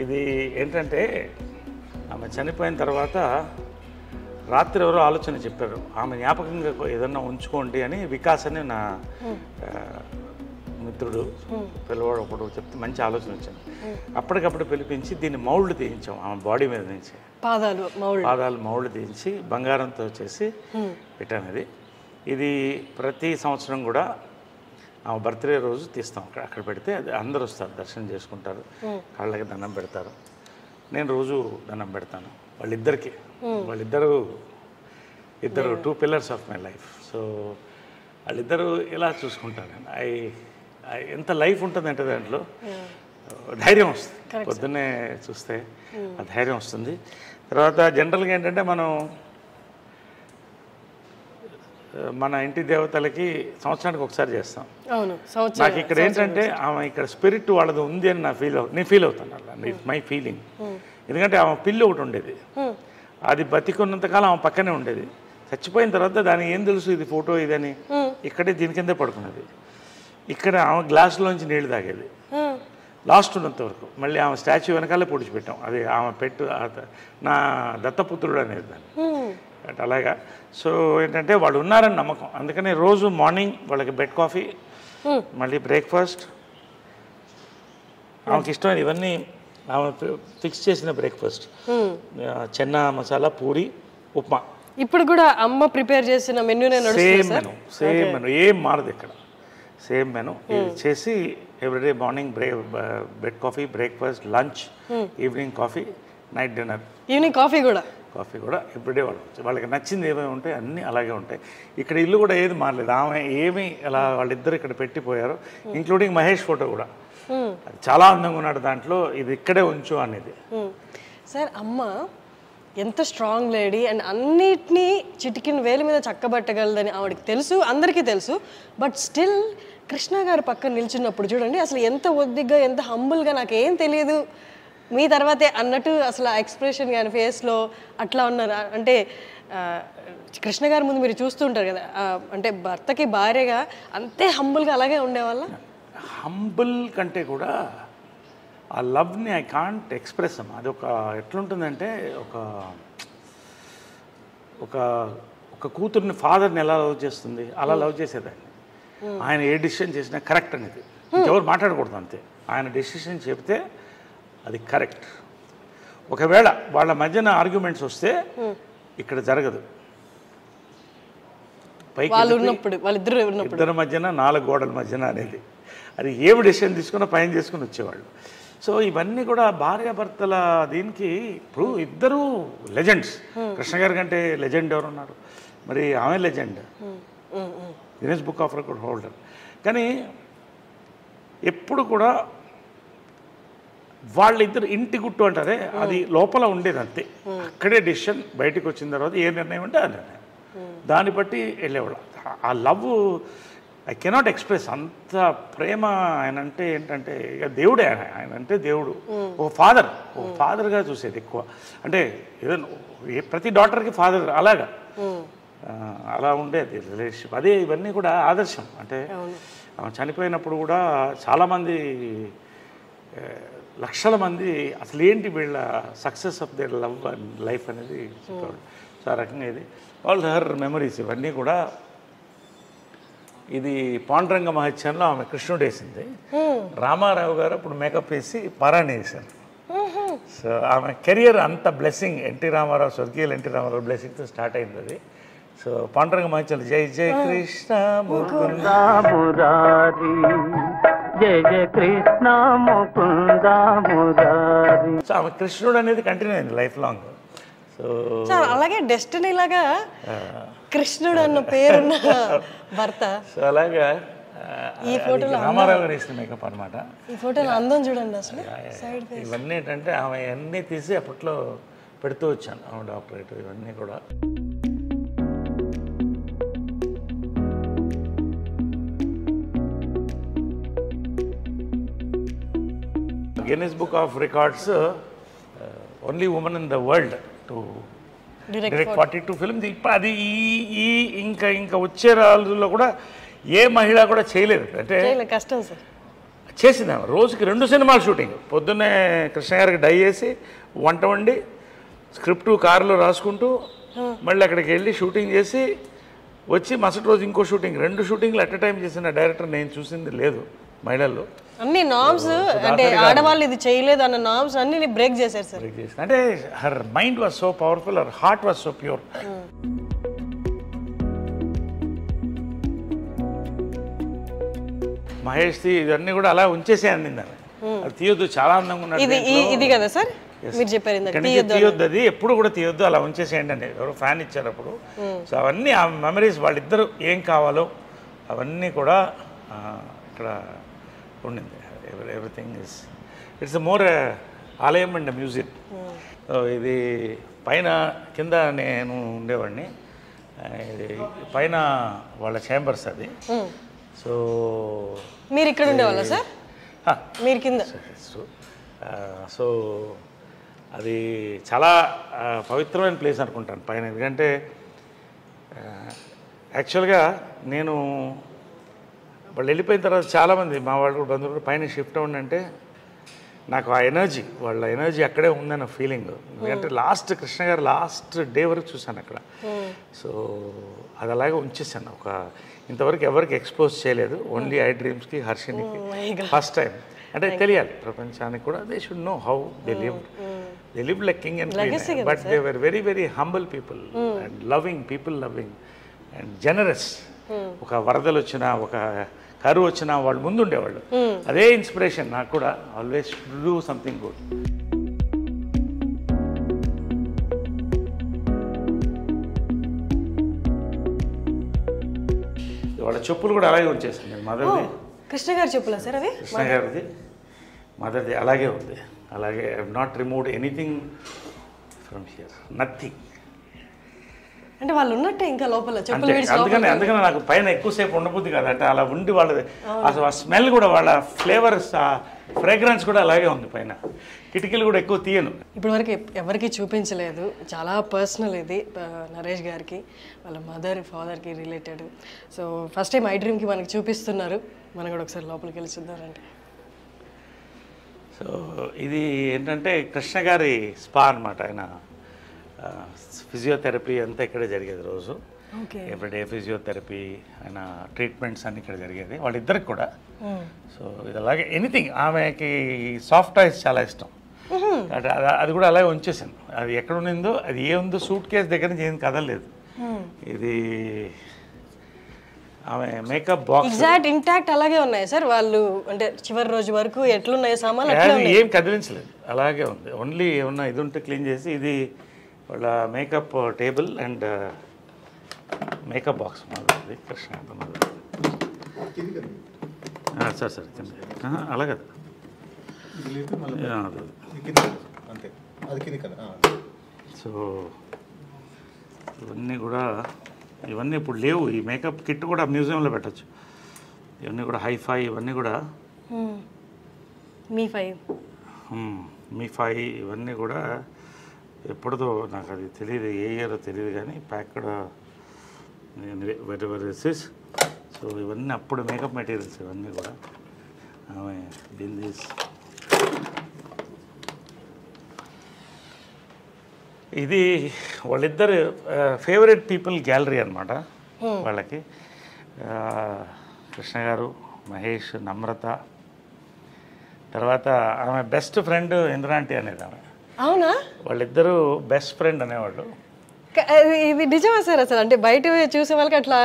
ఇది ఏంటంటే ఆమె చనిపోయిన తర్వాత రాత్రి ఎవరో ఆలోచన చెప్పారు, ఆమె జ్ఞాపకంగా ఏదన్నా ఉంచుకోండి అని. వికాస్ అని నా మిత్రుడు పిల్లవాడు ఒకడు చెప్తే మంచి ఆలోచన వచ్చింది. అప్పటికప్పుడు పిలిపించి దీన్ని మౌల్డ్ తీయించాం ఆమె బాడీ మీద నుంచి. పాదాలు మౌల్డ్ తీయించి బంగారంతో చేసి పెట్టాను. ఇది ప్రతి సంవత్సరం కూడా ఆమె బర్త్డే రోజు తీస్తాం. అక్కడ పెడితే అది అందరూ వస్తారు, దర్శనం చేసుకుంటారు, కాళ్ళకి దండం పెడతారు. నేను రోజు దండం పెడతాను వాళ్ళిద్దరు 2 pillars of my life. So వాళ్ళిద్దరూ ఇలా చూసుకుంటాను. ఎంత లైఫ్ ఉంటుందంటే దాంట్లో ధైర్యం వస్తుంది. పొద్దున్నే చూస్తే ఆ ధైర్యం వస్తుంది. తర్వాత జనరల్గా ఏంటంటే మన ఇంటి దేవతలకి సంవత్సరానికి ఒకసారి చేస్తాం. నాకు ఇక్కడ ఏంటంటే ఆమె ఇక్కడ స్పిరిట్ వాళ్ళది ఉంది అని నేను ఫీల్ అవుతాను. అలా ఇట్స్ మై ఫీలింగ్. ఎందుకంటే ఆమె పిల్లి ఒకటి ఉండేది, అది బతికున్నంతకాలం ఆమె పక్కనే ఉండేది. చచ్చిపోయిన తర్వాత దానికి ఏం తెలుసు ఇది ఫోటో ఇదని, ఇక్కడే దీని కిందే పడుకున్నది. ఇక్కడ ఆమె గ్లాసులోంచి నీళ్లు తాగేది లాస్ట్ ఉన్నంత వరకు. మళ్ళీ ఆమె స్టాచ్యూ వెనకాలే పొడిచిపెట్టాం. అది ఆమె నా దత్తపుత్రుడు అనేది దాన్ని. అలాగా. సో ఏంటంటే వాళ్ళు ఉన్నారని నమ్మకం. అందుకని రోజు మార్నింగ్ వాళ్ళకి బెడ్ కాఫీ, మళ్ళీ బ్రేక్ఫాస్ట్, ఆమెకి ఇష్టమైన ఇవన్నీ ఆమె ఫిక్స్ చేసిన బ్రేక్ఫాస్ట్, చెన్నా మసాలా, పూరి, ఉప్మా. ఇప్పుడు కూడా అమ్మ ప్రిపేర్ చేసిన మెనూ సేమ్ మెనూ ఏం మారదు ఇక్కడ. సేమ్ మెనూ చేసి everyday morning bed coffee, breakfast, lunch, evening coffee, night dinner. Evening coffee కూడా ఎవ్రీడే వాళ్ళకి నచ్చింది ఏమేమి ఉంటాయి అన్నీ అలాగే ఉంటాయి. ఇక్కడ ఇల్లు కూడా ఏది మారలేదు. ఆమె ఏమి అలా వాళ్ళిద్దరు ఇక్కడ పెట్టిపోయారు, ఇంక్లూడింగ్ మహేష్ ఫోటో కూడా. చాలా అందంగా ఉన్నాడు దాంట్లో, ఇది ఇక్కడే ఉంచు అనేది. సార్ అమ్మ ఎంత స్ట్రాంగ్ లేడీ అండ్ అన్నిటినీ చిటికిన వేలు మీద చక్కబట్టగలదని ఆవిడకి తెలుసు, అందరికీ తెలుసు. బట్ స్టిల్ కృష్ణ గారు పక్కన నిల్చున్నప్పుడు చూడండి అసలు ఎంత ఒద్దిగ్గా, ఎంత హంబుల్గా, నాకేం తెలియదు మీ తర్వాతే అన్నట్టు అసలు ఆ ఎక్స్ప్రెషన్ కానీ ఫేస్లో అట్లా ఉన్నారు. అంటే కృష్ణ గారి ముందు మీరు చూస్తుంటారు కదా, అంటే భర్తకి భార్యగా అంతే హంబుల్గా అలాగే ఉండేవాళ్ళ. హంబుల్ కంటే కూడా ఆ లవ్ని ఐ కాంట్ ఎక్స్ప్రెస్ అమ్మా. అది ఎట్లుంటుందంటే ఒక కూతుర్ని ఫాదర్ని ఎలా లవ్ చేస్తుంది అలా లవ్ చేసేదాన్ని. ఆయన ఏ డెసిషన్ చేసినా కరెక్ట్ అనేది, ఇంకెవరు మాట్లాడకూడదు అంతే. ఆయన డెసిషన్ చెప్తే అది కరెక్ట్. ఒకవేళ వాళ్ళ మధ్యన ఆర్గ్యుమెంట్స్ వస్తే ఇక్కడ జరగదు. పైకి ఇద్దరి మధ్యన 4 గోడల మధ్యన అనేది, అది ఏమి డెసిషన్ తీసుకున్నా పైన చేసుకుని వచ్చేవాళ్ళు. సో ఇవన్నీ కూడా భార్యాభర్తల దీనికి. ఇప్పుడు ఇద్దరు లెజెండ్స్. కృష్ణ గారి కంటే లెజెండ్ ఎవరు ఉన్నారు? మరి ఆమె legend, Guinness book of record holder. కానీ ఎప్పుడు కూడా వాళ్ళిద్దరు ఇంటి గుట్టు అంటారే, అది లోపల ఉండేది అంతే. అక్కడే డెసిషన్, బయటకు వచ్చిన తర్వాత ఏ నిర్ణయం అంటే ఆ నిర్ణయం, దాన్ని బట్టి వెళ్ళేవాళ్ళు. ఆ లవ్ ఐ కెనాట్ ఎక్స్ప్రెస్. అంత ప్రేమ ఆయన అంటే ఏంటంటే ఇక దేవుడే. ఆయన అంటే దేవుడు, ఒక ఫాదర్గా చూసేది ఎక్కువ. అంటే ఏదైనా ప్రతి డాటర్కి ఫాదర్ అలాగా అలా ఉండేది రిలేషన్షిప్. అదే ఇవన్నీ కూడా ఆదర్శం. అంటే చనిపోయినప్పుడు కూడా చాలామంది, లక్షల మంది అసలు ఏంటి వీళ్ళ success of their love and life అనేది చెప్పేవాళ్ళు. సో ఆ రకంగా ఇది ఆల్ హర్ మెమరీస్ ఇవన్నీ కూడా. ఇది పాండురంగ మహత్యంలో ఆమె కృష్ణుడు వేసింది. రామారావు గారు అప్పుడు మేకప్ వేసి పారాయణ వేశారు. సో ఆమె కెరియర్ అంత బ్లెస్సింగ్, స్వర్గీయులు ఎన్టీ రామారావు బ్లెస్సింగ్తో స్టార్ట్ అయింది అది. సో పాండురంగ మహత్యంలో జై జై కృష్ణ ముకుంద మురారి, జయ జయ కృష్ణ ముకుంద మురారి. సో ఆమె కృష్ణుడు అనేది కంటిన్యూ అయింది లైఫ్ లాంగ్. సో అలాగే డెస్టినీ లాగా కృష్ణుడు అన్న పేరున్న భర్త. సో అలాగా ఈ ఫోటోలో రామారావు గారు వేసిన మేకప్ అనమాట. ఈ ఫోటోలో అందం చూడండి అసలు. ఇవన్నీ ఏంటంటే ఆమె అన్నీ తీసి అప్పట్లో పెడుతూ వచ్చాను, ఆమె డాక్టరేట్ ఇవన్నీ కూడా. Guinness book of records only women in the world to direct 42 films. ఇప్పుడు అది ఇంకా వచ్చే రోజుల్లో కూడా ఏ మహిళ కూడా చేయలేదు. అంటే కష్టం సార్. చేసింది ఆమె. రోజుకి 2 సినిమాలు షూటింగ్. పొద్దున్నే కృష్ణ గారికి డై చేసి వంట వండి స్క్రిప్ట్ కారులో రాసుకుంటూ మళ్ళీ అక్కడికి వెళ్ళి షూటింగ్ చేసి వచ్చి మరుసటి రోజు ఇంకో షూటింగ్, 2 షూటింగ్లు అట్ ఎ టైం చేసిన డైరెక్టర్ నేను చూసింది లేదు మహిళల్లో. అన్ని నామ్స్ అంటే ఆడవాళ్ళు ఇది చేయలేదు అన్న నామ్స్ అన్ని బ్రేక్ చేశారు సార్. అంటే her mind was so powerful, her heart was so pure. మహేష్ది ఇవన్నీ కూడా అలా ఉంచేసే అందింది. అది తీయొద్దు, చాలా అందంగా ఉన్నది. ఇది కదా సార్ మీరు చెప్పారు తీయొద్దు, అది ఎప్పుడు కూడా తీయొద్దు, అలా ఉంచేసేయండి అని ఎవరో ఫ్యాన్ ఇచ్చారు అప్పుడు. సో అవన్నీ ఆ మెమరీస్, వాళ్ళిద్దరు ఏం కావాలో అవన్నీ కూడా ఇక్కడ ఉండింది. ఎవ్రీథింగ్ ఇస్ ఇట్స్ మోర్ ఆలయం అండ్ మ్యూజిక్. సో ఇది పైన కింద నేను ఉండేవాడిని, ఇది పైన వాళ్ళ ఛాంబర్స్ అది. సో మీరు ఇక్కడ ఉండేవాళ్ళ సార్? మీరు కింద. సో అది చాలా పవిత్రమైన ప్లేస్ అనుకుంటాను పైన. ఎందుకంటే యాక్చువల్గా నేను వాళ్ళు వెళ్ళిపోయిన తర్వాత చాలామంది మా వాళ్ళు బంధువులు పైన షిఫ్ట్ అవ్వండి అంటే నాకు ఆ ఎనర్జీ, వాళ్ళ ఎనర్జీ అక్కడే ఉందన్న ఫీలింగ్. ఎందుకంటే లాస్ట్ కృష్ణ గారు లాస్ట్ డే వరకు చూశాను అక్కడ. సో అది అలాగే ఉంచేసాను. ఇంతవరకు ఎవరికి ఎక్స్పోజ్ చేయలేదు, ఓన్లీ ఐ డ్రీమ్స్కి హర్షినికి ఫస్ట్ టైం. అంటే తెలియాలి ప్రపంచానికి కూడా, they should know how they live like king and queen, but they were very very humble people and loving people, loving and generous. ఒక వరదలు వచ్చినా, ఒక కరువు వచ్చినా వాళ్ళు ముందు ఉండేవాళ్ళు. అదే ఇన్స్పిరేషన్ నాకు కూడా, ఆల్వేస్ డూ సంథింగ్ గుడ్. వాళ్ళ చెప్పులు కూడా అలాగే ఉంచేసింది. మదర్ది కృష్ణ గారి చెప్పులా సార్ అవి? కృష్ణ గారిది మదర్ది అలాగే ఉంది. అలాగే I have not removed anything from here, nothing. అంటే వాళ్ళు ఉన్నట్టే ఇంకా లోపల చెప్పులు. అందుకని నాకు పైన ఎక్కువసేపు ఉండబుద్ది కాదు. అంటే అలా ఉండి వాళ్ళది అసలు ఆ స్మెల్ కూడా, వాళ్ళ ఫ్లేవర్స్, ఆ ఫ్రేగ్రెన్స్ కూడా అలాగే ఉంది పైన. కిటికీలు కూడా ఎక్కువ తీయను. ఇప్పటివరకు ఎవరికి చూపించలేదు, చాలా పర్సనల్ ఇది నరేష్ గారికి, వాళ్ళ మదర్ ఫాదర్కి related. So first time I డ్రీమ్కి మనకి చూపిస్తున్నారు, మనం కూడా ఒకసారి లోపలికి వెళ్ళి చూద్దామంటే. సో ఇది ఏంటంటే కృష్ణ గారి స్పా అనమాట. ఆయన ఫిజియోథెరపీ అంతా ఇక్కడే జరిగేది రోజు. ఎవ్రీడే ఫిజియోథెరపీ, ఆయన ట్రీట్మెంట్స్ అన్నీ ఇక్కడ జరిగేది వాళ్ళిద్దరికి కూడా. సో ఇది అలాగే ఎనీథింగ్, ఆమెకి సాఫ్ట్ టాయ్స్ చాలా ఇష్టం. అది కూడా అలాగే ఉంచేసాను. అది ఎక్కడ ఉండిందో, అది ఏ ఉందో సూట్ కేసు దగ్గర నుంచి ఏం కదలలేదు. ఇది ఆమె మేకప్ బాక్స్ ఎగ్జాక్ట్ ఇంటాక్ట్ అలాగే ఉన్నాయి సార్. వాళ్ళు అంటే చివరి రోజు వరకు ఎట్లున్నాయి సామాన్లు ఏం కదిలించలేదు, అలాగే ఉంది. ఓన్లీ ఏమన్నా ఇది ఉంటే క్లీన్ చేసి, ఇది వాళ్ళ makeup table and makeup box మాది కృష్ణ సార్ కింద అలా కదా. సో ఇవన్నీ కూడా, ఇవన్నీ ఇప్పుడు లేవు. ఈ మేకప్ కిట్ కూడా మ్యూజియంలో పెట్టచ్చు. ఇవన్నీ కూడా హైఫై, ఇవన్నీ కూడా మీ ఫై ఇవన్నీ కూడా ఎప్పుడుదో నాకు అది తెలియదు, ఏ ఇయర్ తెలియదు, కానీ ప్యాక్డ్ వెరెవర్ ఇస్. సో ఇవన్నీ అప్పుడు మేకప్ మెటీరియల్స్ ఇవన్నీ కూడా. ఆమె బిందీస్, ఇది వాళ్ళిద్దరు ఫేవరెట్ పీపుల్ గ్యాలరీ అనమాట వాళ్ళకి. కృష్ణ గారు, మహేష్, నమ్రత, తర్వాత ఆమె బెస్ట్ ఫ్రెండ్ ఇంద్రాంటి అనేది ఆమె. అవునా? వాళ్ళిద్దరూ బెస్ట్ ఫ్రెండ్ అనేవాళ్ళు. ఇది నిజమా సార్? అసలు అంటే బయట చూసే వాళ్ళకి అట్లా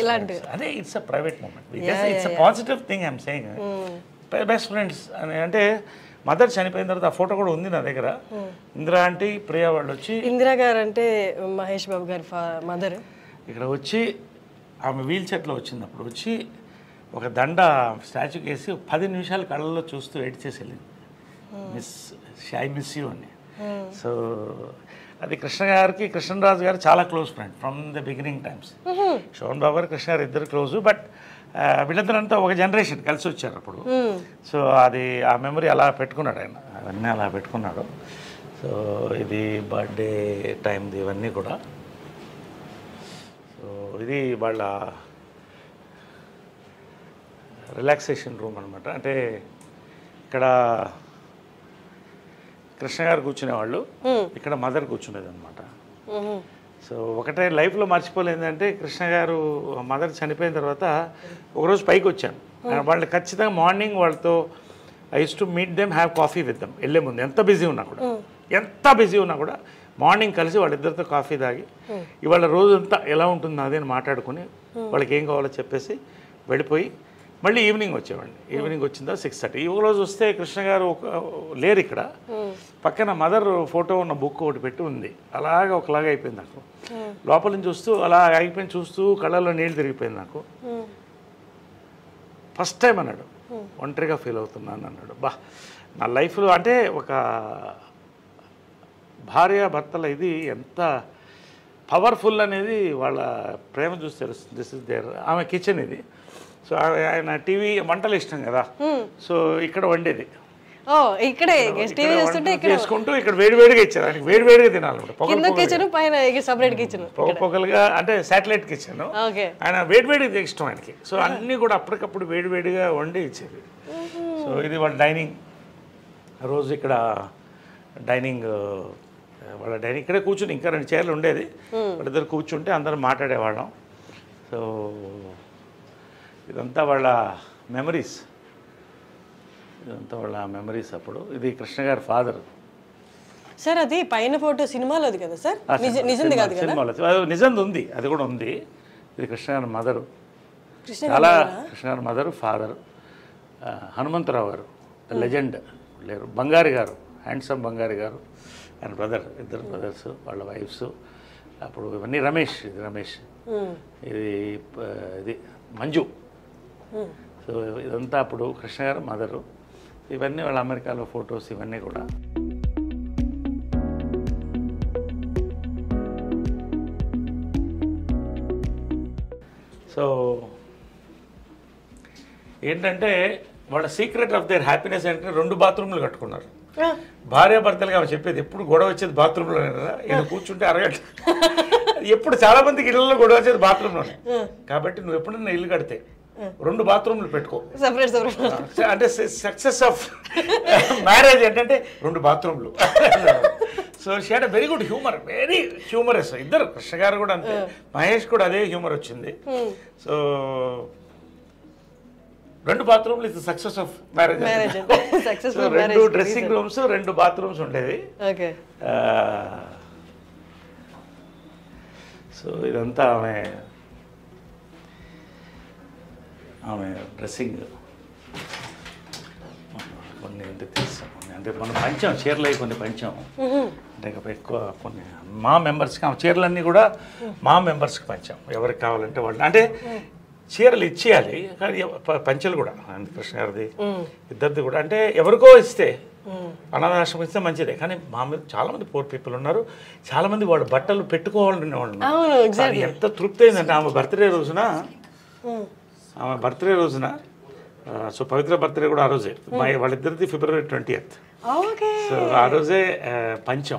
ఇలాంటి, అదే it's a private moment, it's a positive thing I'm saying. Best friends అని అంటే మదర్ చనిపోయిన తర్వాత ఆ ఫోటో కూడా ఉంది నా దగ్గర. ఇందిరా ఆంటీ, ప్రియా వాళ్ళు వచ్చి, ఇందిరా గారు అంటే మహేష్ బాబు గారి మదర్, ఇక్కడ వచ్చి ఆమె వీల్ చైర్లో వచ్చింది. అప్పుడు వచ్చి ఒక దండ స్టాచ్యూకి వేసి 10 నిమిషాలు కళ్ళల్లో చూస్తూ ఎడిట్ చేసి వెళ్ళింది, ఐ మిస్ యూ అని. సో అది కృష్ణ గారికి, కృష్ణరాజు గారు చాలా close friend from the beginning times. Shobhan Babu garu, Krishna గారు ఇద్దరు క్లోజు. బట్ వీళ్ళందరంతా ఒక జనరేషన్ కలిసి వచ్చారు అప్పుడు. సో అది ఆ మెమరీ అలా పెట్టుకున్నాడు ఆయన, అవన్నీ అలా పెట్టుకున్నాడు. సో ఇది బర్త్డే టైంది ఇవన్నీ కూడా. సో ఇది వాళ్ళ రిలాక్సేషన్ రూమ్ అనమాట. అంటే ఇక్కడ కృష్ణ గారు కూర్చునేవాళ్ళు, ఇక్కడ మదర్ కూర్చునేది అనమాట. సో ఒకటే లైఫ్లో మర్చిపోలేదంటే కృష్ణ గారు మదర్ చనిపోయిన తర్వాత ఒకరోజు పైకి వచ్చాను. వాళ్ళు ఖచ్చితంగా మార్నింగ్ వాళ్ళతో I use to meet them, have coffee with them. వెళ్ళే ముందు ఎంత బిజీ ఉన్నా కూడా మార్నింగ్ కలిసి వాళ్ళిద్దరితో కాఫీ తాగి ఇవాళ రోజంతా ఎలా ఉంటుందో అదే మాట్లాడుకుని వాళ్ళకి ఏం కావాలో చెప్పేసి వెళ్ళిపోయి మళ్ళీ ఈవినింగ్ వచ్చేవాడిని. ఈవినింగ్ వచ్చిందా 6:30. ఈ రోజు వస్తే కృష్ణ గారు లేరు ఇక్కడ. పక్కన మదర్ ఫోటో ఉన్న బుక్ ఒకటి పెట్టి ఉంది. అలాగా ఒకలాగా అయిపోయింది నాకు. లోపల నుంచి చూస్తూ అలా అయిపోయింది, చూస్తూ కళ్ళల్లో నీళ్ళు తిరిగిపోయింది నాకు. ఫస్ట్ టైం అన్నాడు ఒంటరిగా ఫీల్ అవుతున్నాను అన్నాడు. బా నా లైఫ్లో అంటే ఒక భార్య భర్తల ఇది ఎంత పవర్ఫుల్ అనేది వాళ్ళ ప్రేమ చూసి తెలుస్తుంది. This is there. ఆమె కిచెన్ ఇది. సో ఆయన టీవీ వంటలు ఇష్టం కదా, సో ఇక్కడ వండేది. ఇక్కడే చేసుకుంటూ ఇక్కడ వేడివేడిగా ఇచ్చారు. ఆయనకి వేడివేడిగా తినాలి. పొగలుగా అంటే శాటిలైట్ కిచెన్. ఆయన వేడివేడిగా ఇష్టం ఆయనకి. సో అన్నీ కూడా అప్పటికప్పుడు వేడివేడిగా వండి ఇచ్చేది. సో ఇది వాళ్ళ డైనింగ్. రోజు ఇక్కడ డైనింగ్ వాళ్ళ డైనింగ్ ఇక్కడే కూర్చుని ఇంకా 2 చైర్లు ఉండేది. వాళ్ళిద్దరు కూర్చుంటే అందరం మాట్లాడేవాళ్ళం. సో ఇదంతా వాళ్ళ మెమరీస్. అప్పుడు ఇది కృష్ణ గారి ఫాదర్. సార్ అది పైన ఫోటో సినిమాలోది కదా సార్? నిజంది కాదు కదా? సినిమాలో నిజంది ఉంది, అది కూడా ఉంది. ఇది కృష్ణ గారి మదరు. చాలా కృష్ణ గారి మదరు, ఫాదర్. హనుమంతరావు గారు లెజెండ్ లేరు. బంగారి గారు, హ్యాండ్సమ్ బంగారి గారు, ఆయన బ్రదర్, ఇద్దరు బ్రదర్స్, వాళ్ళ వైఫ్స్. అప్పుడు ఇవన్నీ రమేష్, ఇది రమేష్, ఇది మంజు. సో ఇదంతా అప్పుడు కృష్ణ గారు మదరు. ఇవన్నీ వాళ్ళ అమెరికాలో ఫొటోస్ ఇవన్నీ కూడా. సో ఏంటంటే వాళ్ళ సీక్రెట్ ఆఫ్ దేర్ హ్యాపీనెస్ అంటే 2 బాత్రూమ్లు కట్టుకున్నారు. భార్యాభర్తలుగా ఆమె చెప్పేది ఎప్పుడు గొడవ వచ్చేది బాత్రూంలోనే కదా. ఈయన కూర్చుంటే అరగంట. ఎప్పుడు చాలా మందికి ఇళ్లలో గొడవ వచ్చేది బాత్రూంలోనే. కాబట్టి నువ్వు ఎప్పుడన్నా ఇల్లు కడితే 2 బాత్రూమ్లు పెట్టుకో. అంటే సక్సెస్ ఆఫ్ మ్యారేజ్ ఏంటంటే 2 బాత్రూమ్లు. So she had a very good humour, very humorous. ఇద్దరు కృష్ణ గారు కూడా అంతే, మహేష్ కూడా అదే హ్యూమర్ వచ్చింది. సో 2 బాత్రూమ్లు ఇది success of marriage. 2 dressing rooms, 2 bathrooms ఉండేవి. సో ఇదంతా ఆమె డ్రెస్సింగ్. కొన్ని ఎందుకు తీసాం అంటే మనం పంచాం చీరలు అవి కొన్ని పంచాం. అంటే ఎక్కువ కొన్ని మా మెంబర్స్కి ఆ చీరలన్నీ కూడా మా మెంబర్స్కి పంచాం. ఎవరికి కావాలంటే వాళ్ళు అంటే చీరలు ఇచ్చేయాలి కానీ పంచలు కూడా కృష్ణ గారిది ఇద్దరిది కూడా అంటే ఎవరికో ఇస్తే అనాథాశ్రమం ఇస్తే మంచిదే. కానీ మా మీద చాలా మంది పూర్ పీపుల్ ఉన్నారు. చాలా మంది వాళ్ళు బట్టలు పెట్టుకోవాలని వాళ్ళు. ఎంత తృప్తి అయిందంటే ఆమె బర్త్డే రోజున సో పవిత్ర బర్త్డే కూడా ఆ రోజే. వాళ్ళిద్దరిది February 20th. సో ఆ రోజే పంచం.